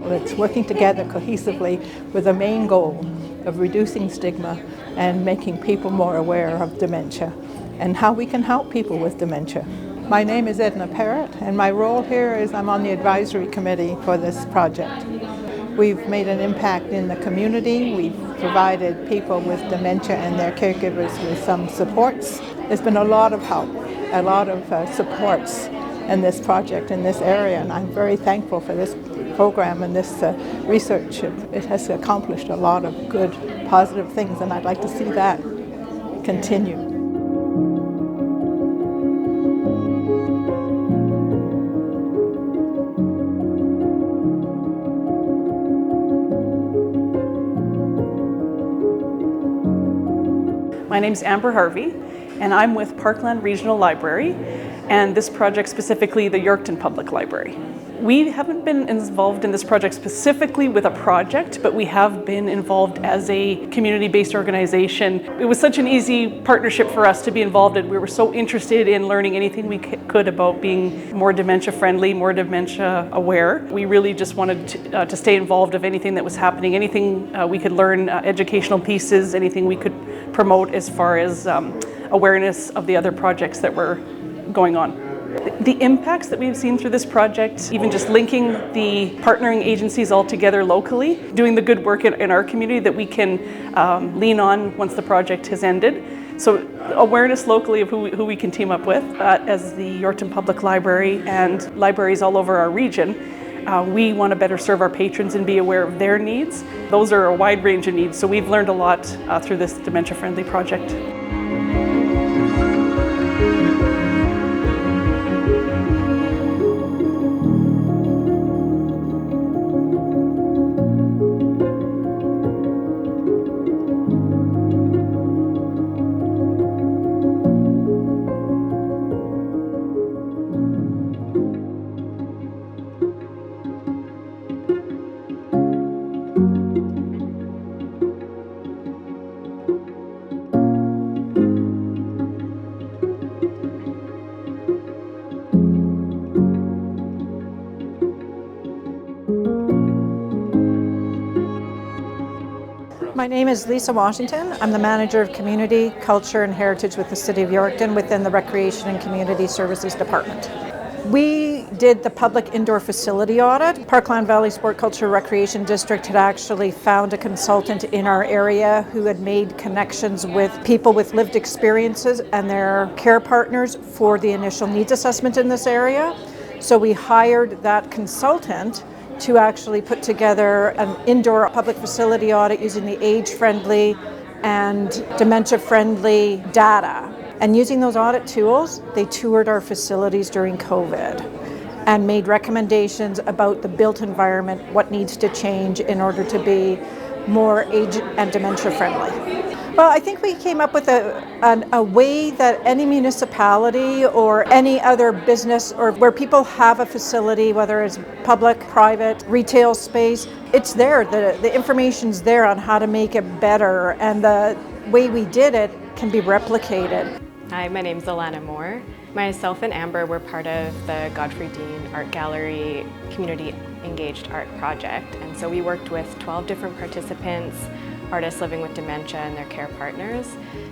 that's working together cohesively with the main goal of reducing stigma and making people more aware of dementia and how we can help people with dementia. My name is Edna Parrott, and my role here is I'm on the advisory committee for this project. We've made an impact in the community. We've provided people with dementia and their caregivers with some supports. There's been a lot of help, a lot of supports in this project in this area, and I'm very thankful for this program and this research. It has accomplished a lot of good, positive things, and I'd like to see that continue. My name's Amber Harvey, and I'm with Parkland Regional Library, and this project specifically the Yorkton Public Library. We haven't been involved in this project specifically with a project, but we have been involved as a community-based organization. It was such an easy partnership for us to be involved in. We were so interested in learning anything we could about being more dementia-friendly, more dementia-aware. We really just wanted to stay involved of anything that was happening, anything we could learn, educational pieces, anything we could promote as far as awareness of the other projects that were going on. The impacts that we've seen through this project, even just linking the partnering agencies all together locally, doing the good work in our community that we can lean on once the project has ended. So awareness locally of who we can team up with as the Yorkton Public Library and libraries all over our region. We want to better serve our patrons and be aware of their needs. Those are a wide range of needs, so we've learned a lot through this dementia-friendly project. My name is Lisa Washington. I'm the Manager of Community, Culture and Heritage with the City of Yorkton within the Recreation and Community Services Department. We did the public indoor facility audit. Parkland Valley Sport Culture Recreation District had actually found a consultant in our area who had made connections with people with lived experiences and their care partners for the initial needs assessment in this area. So we hired that consultant to actually put together an indoor public facility audit using the age-friendly and dementia-friendly data. And using those audit tools, they toured our facilities during COVID and made recommendations about the built environment, what needs to change in order to be more age and dementia-friendly. Well, I think we came up with a way that any municipality or any other business or where people have a facility, whether it's public, private, retail space, it's there. The information's there on how to make it better, and the way we did it can be replicated. Hi, my name's Alana Moore. Myself and Amber were part of the Godfrey Dean Art Gallery Community Engaged Art Project, and so we worked with 12 different participants, artists living with dementia and their care partners.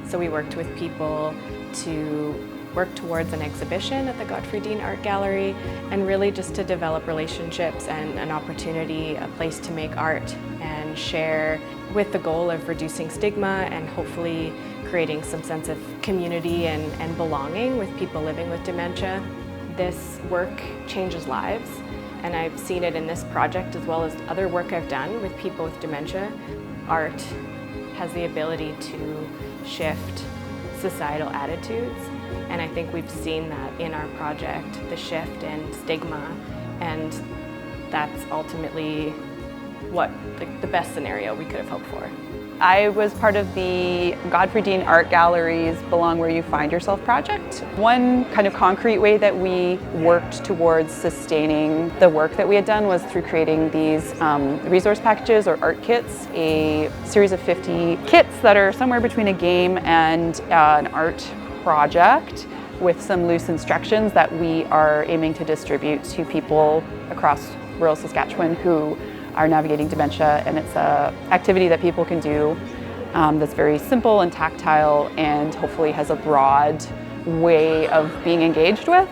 So we worked with people to work towards an exhibition at the Godfrey Dean Art Gallery and really just to develop relationships and an opportunity, a place to make art and share with the goal of reducing stigma and hopefully creating some sense of community and belonging with people living with dementia. This work changes lives, and I've seen it in this project as well as other work I've done with people with dementia. Art has the ability to shift societal attitudes, and I think we've seen that in our project, the shift in stigma, and that's ultimately what the best scenario we could have hoped for. I was part of the Godfrey Dean Art Gallery's Belong Where You Find Yourself project. One kind of concrete way that we worked towards sustaining the work that we had done was through creating these resource packages or art kits, a series of 50 kits that are somewhere between a game and an art project with some loose instructions that we are aiming to distribute to people across rural Saskatchewan who our Navigating Dementia, and it's an activity that people can do that's very simple and tactile and hopefully has a broad way of being engaged with.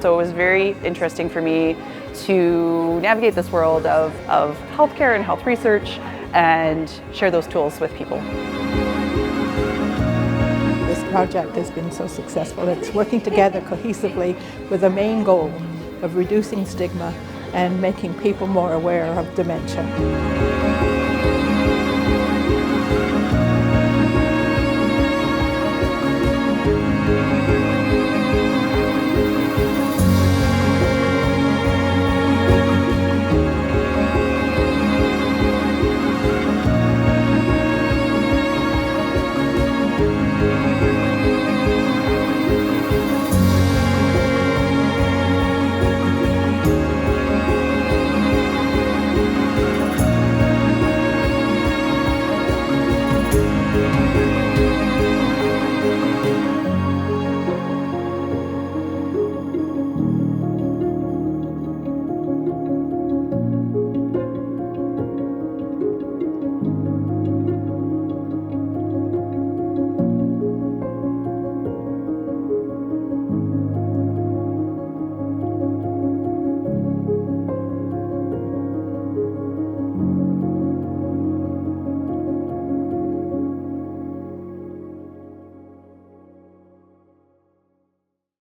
So it was very interesting for me to navigate this world of healthcare and health research and share those tools with people. This project has been so successful. It's working together cohesively with a main goal of reducing stigma and making people more aware of dementia.